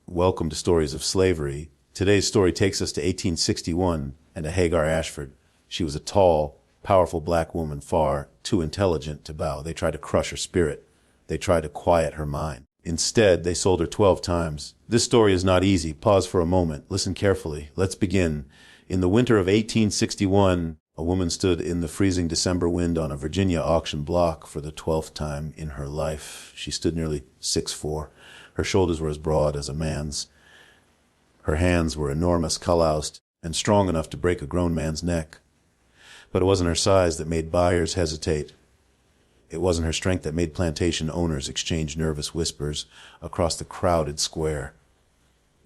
Welcome to Stories of Slavery. Today's story takes us to 1861 and to Hagar Ashford. She was a tall, powerful black woman, far too intelligent to bow. They tried to crush her spirit. They tried to quiet her mind. Instead, they sold her 12 times. This story is not easy. Pause for a moment. Listen carefully. Let's begin. In the winter of 1861, a woman stood in the freezing December wind on a Virginia auction block for the 12th time in her life. She stood nearly 6'4". Her shoulders were as broad as a man's. Her hands were enormous, calloused, and strong enough to break a grown man's neck. But it wasn't her size that made buyers hesitate. It wasn't her strength that made plantation owners exchange nervous whispers across the crowded square.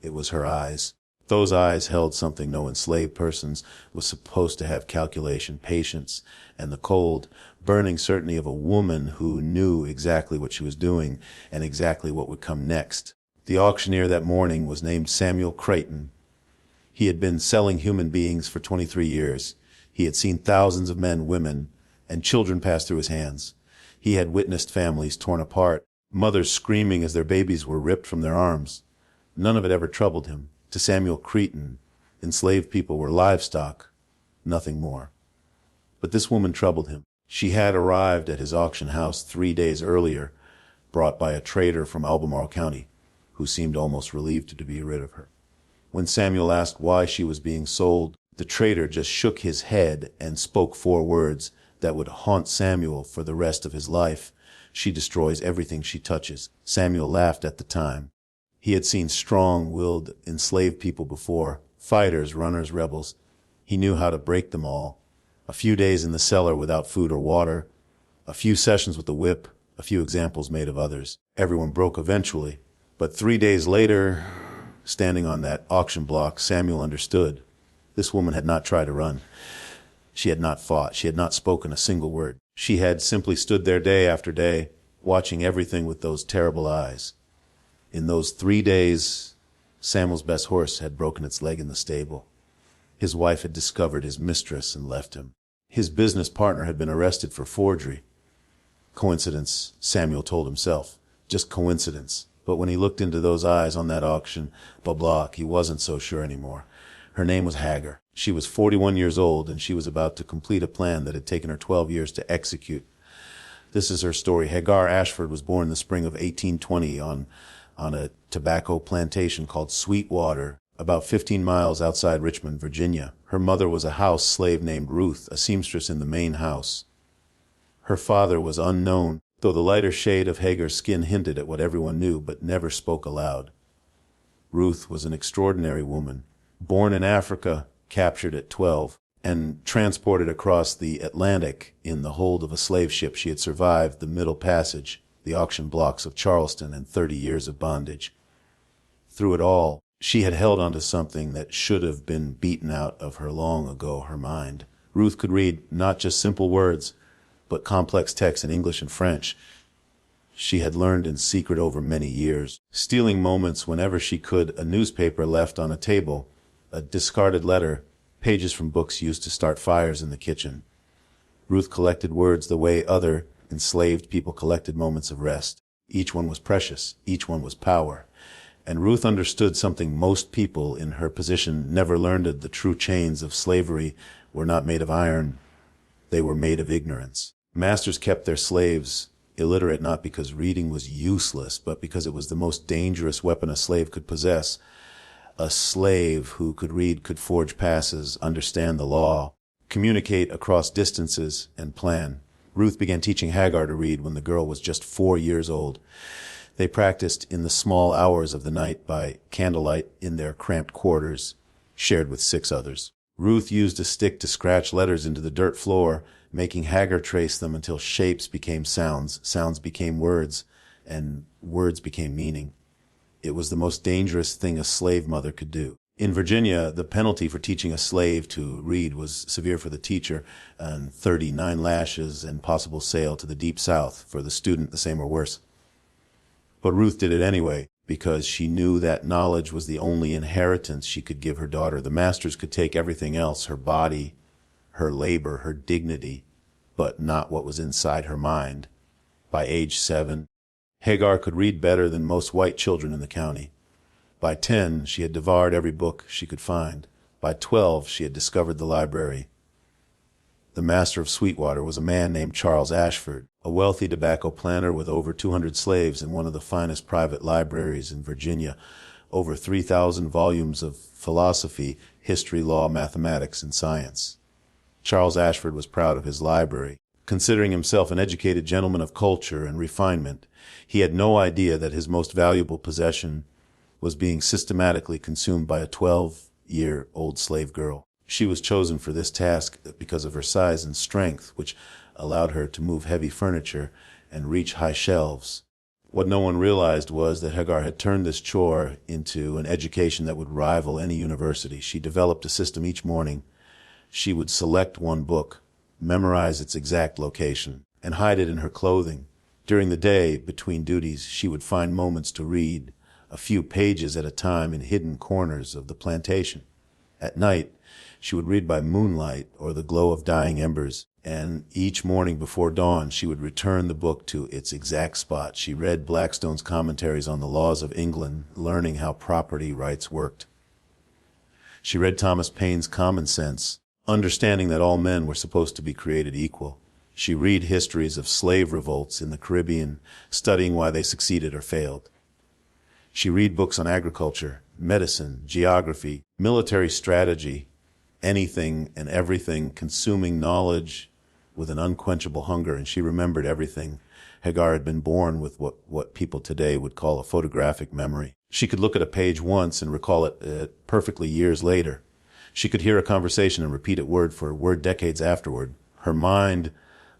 It was her eyes. Those eyes held something no enslaved person was supposed to have: calculation, patience, and the cold, burning certainty of a woman who knew exactly what she was doing and exactly what would come next. The auctioneer that morning was named Samuel Creighton. He had been selling human beings for 23 years. He had seen thousands of men, women, and children pass through his hands. He had witnessed families torn apart, mothers screaming as their babies were ripped from their arms. None of it ever troubled him. To Samuel Creighton, enslaved people were livestock, nothing more. But this woman troubled him. She had arrived at his auction house 3 days earlier, brought by a trader from Albemarle County, who seemed almost relieved to be rid of her. When Samuel asked why she was being sold, the trader just shook his head and spoke 4 words that would haunt Samuel for the rest of his life. She destroys everything she touches. Samuel laughed at the time. He had seen strong-willed enslaved people before, fighters, runners, rebels. He knew how to break them all. A few days in the cellar without food or water, a few sessions with the whip, a few examples made of others. Everyone broke eventually. But 3 days later, standing on that auction block, Samuel understood. This woman had not tried to run. She had not fought. She had not spoken a single word. She had simply stood there day after day, watching everything with those terrible eyes. In those 3 days, Samuel's best horse had broken its leg in the stable. His wife had discovered his mistress and left him. His business partner had been arrested for forgery. Coincidence, Samuel told himself. Just coincidence. But when he looked into those eyes on that auction block, he wasn't so sure anymore. Her name was Hagar. She was 41 years old, and she was about to complete a plan that had taken her 12 years to execute. This is her story. Hagar Ashford was born in the spring of 1820 on a tobacco plantation called Sweetwater, about 15 miles outside Richmond, Virginia. Her mother was a house slave named Ruth, a seamstress in the main house. Her father was unknown, though the lighter shade of Hagar's skin hinted at what everyone knew but never spoke aloud. Ruth was an extraordinary woman, born in Africa, captured at 12, and transported across the Atlantic in the hold of a slave ship. She had survived the Middle Passage, the auction blocks of Charleston, and 30 years of bondage. Through it all, she had held onto something that should have been beaten out of her long ago, her mind. Ruth could read not just simple words, but complex texts in English and French. She had learned in secret over many years, stealing moments whenever she could: a newspaper left on a table, a discarded letter, pages from books used to start fires in the kitchen. Ruth collected words the way other enslaved people collected moments of rest. Each one was precious. Each one was power. And Ruth understood something most people in her position never learned: the true chains of slavery were not made of iron. They were made of ignorance. Masters kept their slaves illiterate not because reading was useless, but because it was the most dangerous weapon a slave could possess. A slave who could read could forge passes, understand the law, communicate across distances, and plan. Ruth began teaching Hagar to read when the girl was just 4 years old. They practiced in the small hours of the night by candlelight in their cramped quarters, shared with 6 others. Ruth used a stick to scratch letters into the dirt floor, making Hagar trace them until shapes became sounds, sounds became words, and words became meaning. It was the most dangerous thing a slave mother could do. In Virginia, the penalty for teaching a slave to read was severe for the teacher, and 39 lashes and possible sale to the deep south. For the student, the same or worse. But Ruth did it anyway, because she knew that knowledge was the only inheritance she could give her daughter. The masters could take everything else: her body, her labor, her dignity, but not what was inside her mind. By age 7, Hagar could read better than most white children in the county. By 10, she had devoured every book she could find. By 12, she had discovered the library. The master of Sweetwater was a man named Charles Ashford, a wealthy tobacco planter with over 200 slaves in one of the finest private libraries in Virginia, over 3,000 volumes of philosophy, history, law, mathematics, and science. Charles Ashford was proud of his library. Considering himself an educated gentleman of culture and refinement, he had no idea that his most valuable possession was being systematically consumed by a 12-year-old slave girl. She was chosen for this task because of her size and strength, which allowed her to move heavy furniture and reach high shelves. What no one realized was that Hagar had turned this chore into an education that would rival any university. She developed a system each morning. She would select one book, memorize its exact location, and hide it in her clothing. During the day, between duties, she would find moments to read, a few pages at a time in hidden corners of the plantation. At night, she would read by moonlight or the glow of dying embers, and each morning before dawn she would return the book to its exact spot. She read Blackstone's commentaries on the laws of England, learning how property rights worked. She read Thomas Paine's Common Sense, understanding that all men were supposed to be created equal. She read histories of slave revolts in the Caribbean, studying why they succeeded or failed. She read books on agriculture, medicine, geography, military strategy, anything and everything, consuming knowledge with an unquenchable hunger, and she remembered everything. Hagar had been born with what people today would call a photographic memory. She could look at a page once and recall it perfectly years later. She could hear a conversation and repeat it word for word decades afterward. Her mind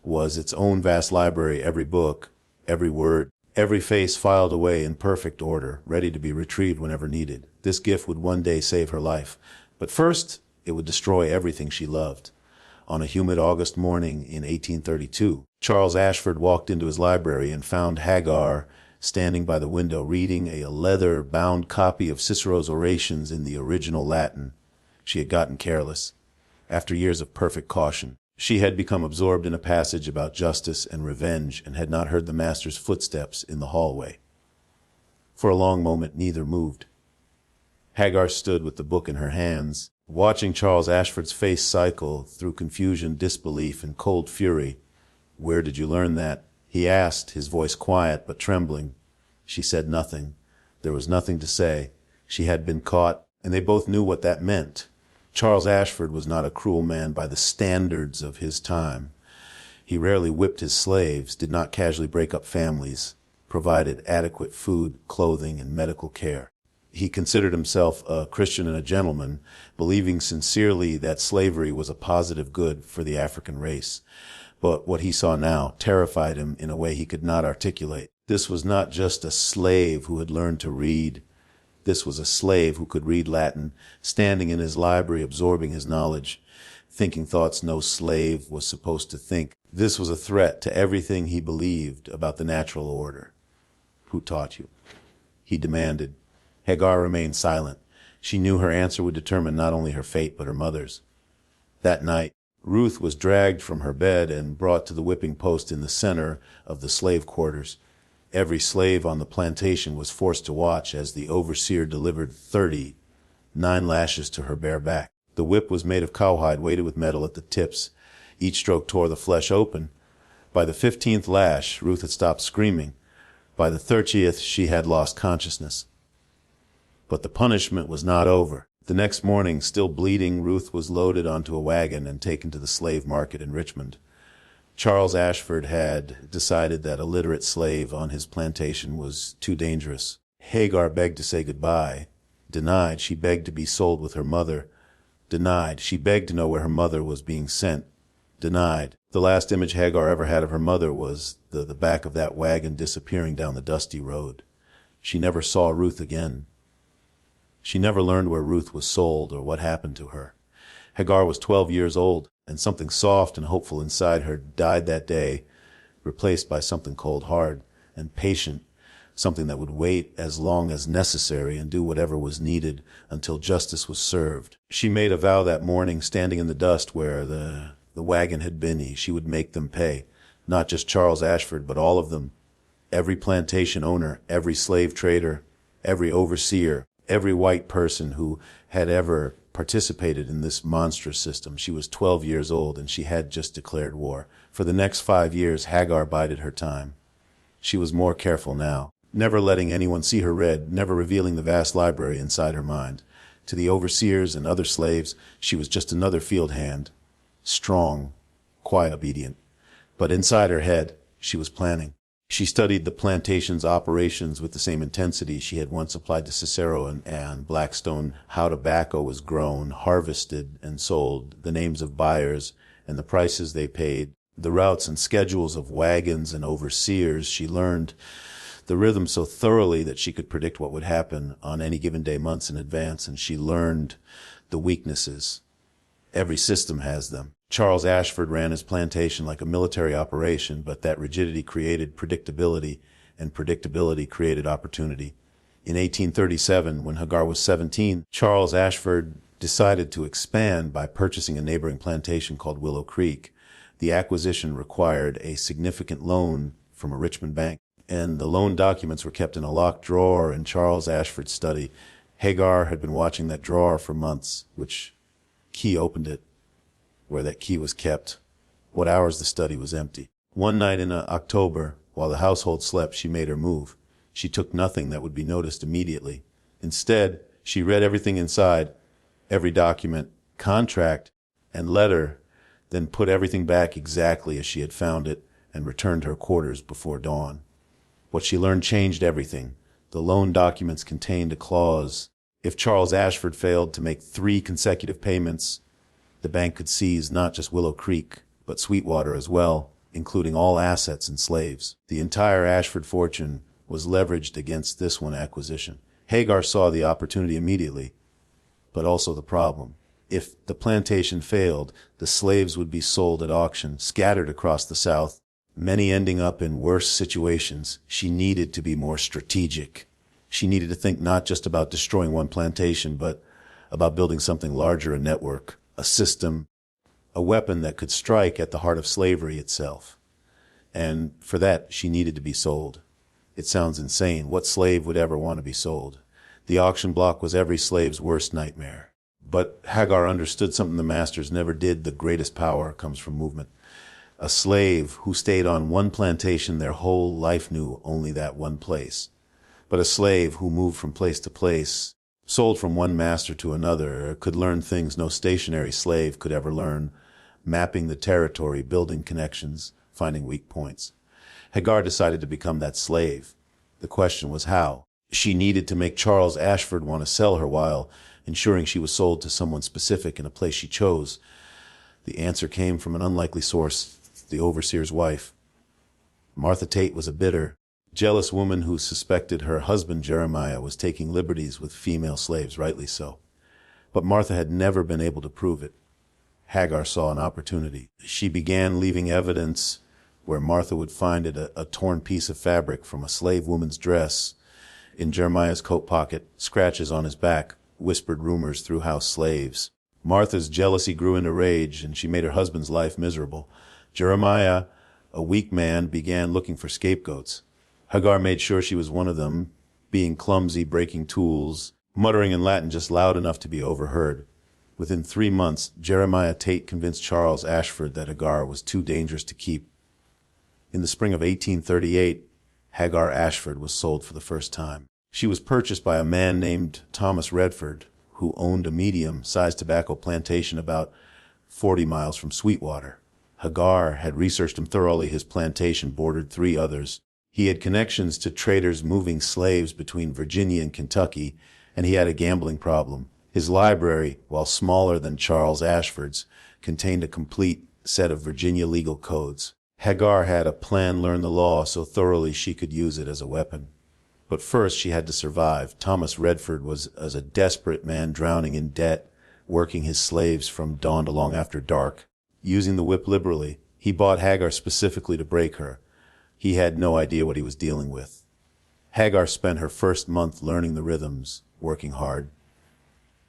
was its own vast library, every book, every word, every face filed away in perfect order, ready to be retrieved whenever needed. This gift would one day save her life. But first, it would destroy everything she loved. On a humid August morning in 1832, Charles Ashford walked into his library and found Hagar standing by the window reading a leather-bound copy of Cicero's orations in the original Latin. She had gotten careless. After years of perfect caution, she had become absorbed in a passage about justice and revenge and had not heard the master's footsteps in the hallway. For a long moment, neither moved. Hagar stood with the book in her hands, watching Charles Ashford's face cycle through confusion, disbelief, and cold fury. "Where did you learn that?" he asked, his voice quiet but trembling. She said nothing. There was nothing to say. She had been caught, and they both knew what that meant. Charles Ashford was not a cruel man by the standards of his time. He rarely whipped his slaves, did not casually break up families, provided adequate food, clothing, and medical care. He considered himself a Christian and a gentleman, believing sincerely that slavery was a positive good for the African race. But what he saw now terrified him in a way he could not articulate. This was not just a slave who had learned to read. This was a slave who could read Latin, standing in his library absorbing his knowledge, thinking thoughts no slave was supposed to think. This was a threat to everything he believed about the natural order. "Who taught you?" he demanded. Hagar remained silent. She knew her answer would determine not only her fate but her mother's. That night, Ruth was dragged from her bed and brought to the whipping post in the center of the slave quarters. Every slave on the plantation was forced to watch as the overseer delivered 39 lashes to her bare back. The whip was made of cowhide weighted with metal at the tips. Each stroke tore the flesh open. By the 15th lash, Ruth had stopped screaming. By the 30th, she had lost consciousness. But the punishment was not over. The next morning, still bleeding, Ruth was loaded onto a wagon and taken to the slave market in Richmond. Charles Ashford had decided that a literate slave on his plantation was too dangerous. Hagar begged to say goodbye. Denied. She begged to be sold with her mother. Denied. She begged to know where her mother was being sent. Denied. The last image Hagar ever had of her mother was the back of that wagon disappearing down the dusty road. She never saw Ruth again. She never learned where Ruth was sold or what happened to her. Hagar was 12 years old, and something soft and hopeful inside her died that day, replaced by something cold, hard, and patient, something that would wait as long as necessary and do whatever was needed until justice was served. She made a vow that morning, standing in the dust where the wagon had been. She would make them pay, not just Charles Ashford, but all of them, every plantation owner, every slave trader, every overseer, every white person who had ever participated in this monstrous system. She was 12 years old, and she had just declared war. For the next 5 years, Hagar bided her time. She was more careful now, never letting anyone see her read, never revealing the vast library inside her mind. To the overseers and other slaves, she was just another field hand, strong, quiet, obedient. But inside her head, she was planning. She studied the plantation's operations with the same intensity she had once applied to Cicero and Blackstone, how tobacco was grown, harvested, and sold, the names of buyers and the prices they paid, the routes and schedules of wagons and overseers. She learned the rhythm so thoroughly that she could predict what would happen on any given day months in advance, and she learned the weaknesses. Every system has them. Charles Ashford ran his plantation like a military operation, but that rigidity created predictability, and predictability created opportunity. In 1837, when Hagar was 17, Charles Ashford decided to expand by purchasing a neighboring plantation called Willow Creek. The acquisition required a significant loan from a Richmond bank, and the loan documents were kept in a locked drawer in Charles Ashford's study. Hagar had been watching that drawer for months. Which key opened it? Where that key was kept? What hours the study was empty? One night in October, while the household slept, she made her move. She took nothing that would be noticed immediately. Instead, she read everything inside, every document, contract, and letter, then put everything back exactly as she had found it and returned to her quarters before dawn. What she learned changed everything. The loan documents contained a clause. If Charles Ashford failed to make 3 consecutive payments, the bank could seize not just Willow Creek, but Sweetwater as well, including all assets and slaves. The entire Ashford fortune was leveraged against this one acquisition. Hagar saw the opportunity immediately, but also the problem. If the plantation failed, the slaves would be sold at auction, scattered across the South, many ending up in worse situations. She needed to be more strategic. She needed to think not just about destroying one plantation, but about building something larger, a network, a system, a weapon that could strike at the heart of slavery itself. And for that, she needed to be sold. It sounds insane. What slave would ever want to be sold? The auction block was every slave's worst nightmare. But Hagar understood something the masters never did. The greatest power comes from movement. A slave who stayed on one plantation their whole life knew only that one place. But a slave who moved from place to place, sold from one master to another, could learn things no stationary slave could ever learn, mapping the territory, building connections, finding weak points. Hagar decided to become that slave. The question was how. She needed to make Charles Ashford want to sell her while ensuring she was sold to someone specific in a place she chose. The answer came from an unlikely source, the overseer's wife. Martha Tate was a bitter, jealous woman who suspected her husband Jeremiah was taking liberties with female slaves, rightly so. But Martha had never been able to prove it. Hagar saw an opportunity. She began leaving evidence where Martha would find it, a torn piece of fabric from a slave woman's dress in Jeremiah's coat pocket, scratches on his back, whispered rumors through house slaves. Martha's jealousy grew into rage, and she made her husband's life miserable. Jeremiah, a weak man, began looking for scapegoats. Hagar made sure she was one of them, being clumsy, breaking tools, muttering in Latin just loud enough to be overheard. Within 3 months, Jeremiah Tate convinced Charles Ashford that Hagar was too dangerous to keep. In the spring of 1838, Hagar Ashford was sold for the first time. She was purchased by a man named Thomas Redford, who owned a medium-sized tobacco plantation about 40 miles from Sweetwater. Hagar had researched him thoroughly. His plantation bordered 3 others. He had connections to traders moving slaves between Virginia and Kentucky, and he had a gambling problem. His library, while smaller than Charles Ashford's, contained a complete set of Virginia legal codes. Hagar had a plan, learn the law so thoroughly she could use it as a weapon. But first she had to survive. Thomas Redford was as a desperate man drowning in debt, working his slaves from dawn to long after dark. Using the whip liberally, he bought Hagar specifically to break her. He had no idea what he was dealing with. Hagar spent her first month learning the rhythms, working hard,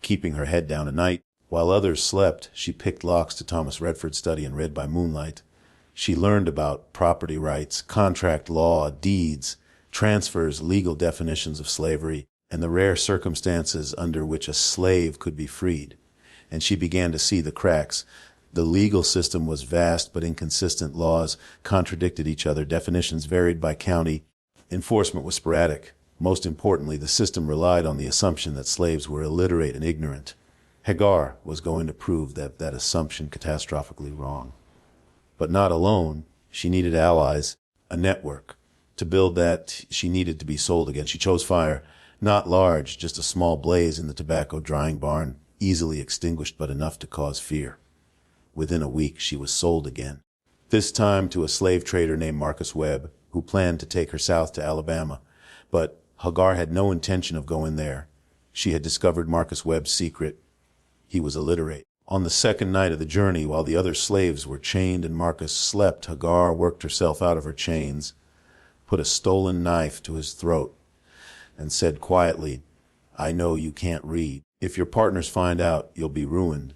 keeping her head down at night. While others slept, she picked locks to Thomas Redford's study and read by moonlight. She learned about property rights, contract law, deeds, transfers, legal definitions of slavery, and the rare circumstances under which a slave could be freed. And she began to see the cracks. The legal system was vast but inconsistent. Laws contradicted each other. Definitions varied by county. Enforcement was sporadic. Most importantly, the system relied on the assumption that slaves were illiterate and ignorant. Hagar was going to prove that assumption catastrophically wrong. But not alone. She needed allies, a network. To build that, she needed to be sold again. She chose fire. Not large, just a small blaze in the tobacco drying barn, easily extinguished but enough to cause fear. Within a week, she was sold again. This time to a slave trader named Marcus Webb, who planned to take her south to Alabama. But Hagar had no intention of going there. She had discovered Marcus Webb's secret. He was illiterate. On the second night of the journey, while the other slaves were chained and Marcus slept, Hagar worked herself out of her chains, put a stolen knife to his throat, and said quietly, "I know you can't read. If your partners find out, you'll be ruined.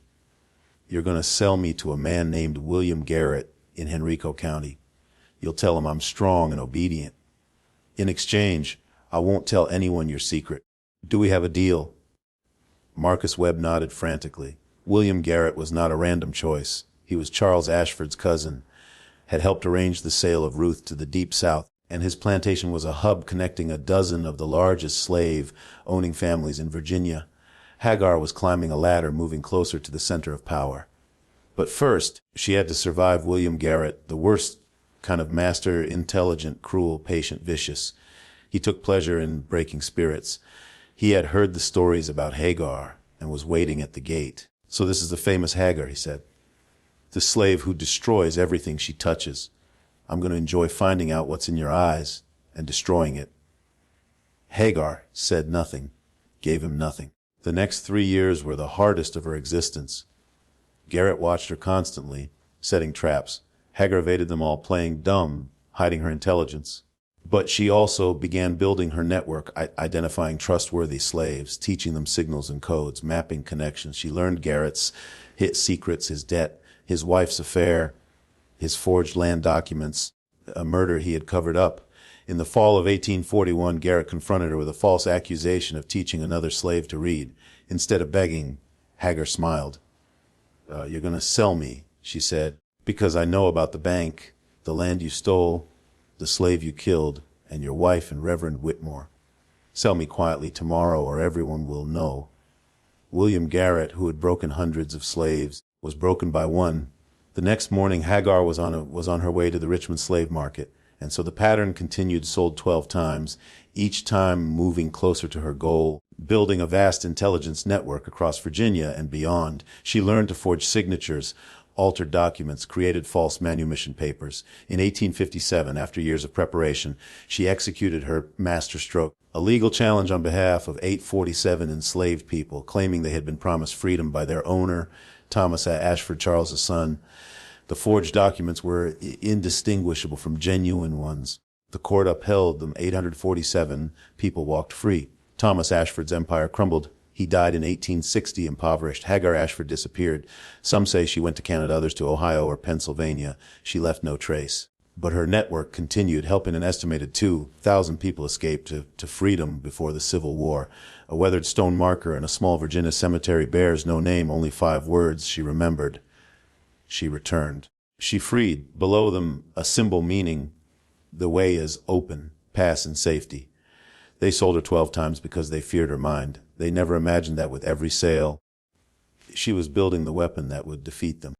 You're going to sell me to a man named William Garrett in Henrico County. You'll tell him I'm strong and obedient. In exchange, I won't tell anyone your secret. Do we have a deal?" Marcus Webb nodded frantically. William Garrett was not a random choice. He was Charles Ashford's cousin, had helped arrange the sale of Ruth to the Deep South, and his plantation was a hub connecting a dozen of the largest slave-owning families in Virginia. Hagar was climbing a ladder, moving closer to the center of power. But first, she had to survive William Garrett, the worst kind of master, intelligent, cruel, patient, vicious. He took pleasure in breaking spirits. He had heard the stories about Hagar and was waiting at the gate. "So this is the famous Hagar," he said. "The slave who destroys everything she touches. I'm going to enjoy finding out what's in your eyes and destroying it." Hagar said nothing, gave him nothing. The next 3 years were the hardest of her existence. Garrett watched her constantly, setting traps. Hagar evaded them all, playing dumb, hiding her intelligence. But she also began building her network, identifying trustworthy slaves, teaching them signals and codes, mapping connections. She learned Garrett's secrets, his debt, his wife's affair, his forged land documents, a murder he had covered up. In the fall of 1841, Garrett confronted her with a false accusation of teaching another slave to read. Instead of begging, Hagar smiled. "You're going to sell me," she said, "because I know about the bank, the land you stole, the slave you killed, and your wife and Reverend Whitmore. Sell me quietly tomorrow or everyone will know." William Garrett, who had broken hundreds of slaves, was broken by one. The next morning, Hagar was on her way to the Richmond slave market, and so the pattern continued, sold 12 times, each time moving closer to her goal, building a vast intelligence network across Virginia and beyond. She learned to forge signatures, altered documents, created false manumission papers. In 1857, after years of preparation, she executed her masterstroke, a legal challenge on behalf of 847 enslaved people, claiming they had been promised freedom by their owner, Thomas Ashford, Charles's son. The forged documents were indistinguishable from genuine ones. The court upheld them. 847 people walked free. Thomas Ashford's empire crumbled. He died in 1860, impoverished. Hagar Ashford disappeared. Some say she went to Canada, others to Ohio or Pennsylvania. She left no trace. But her network continued, helping an estimated 2,000 people escape to freedom before the Civil War. A weathered stone marker in a small Virginia cemetery bears no name, only 5 words she remembered. She returned. She freed. Below them, a symbol meaning, "The way is open. Pass in safety." They sold her 12 times because they feared her mind. They never imagined that with every sale, she was building the weapon that would defeat them.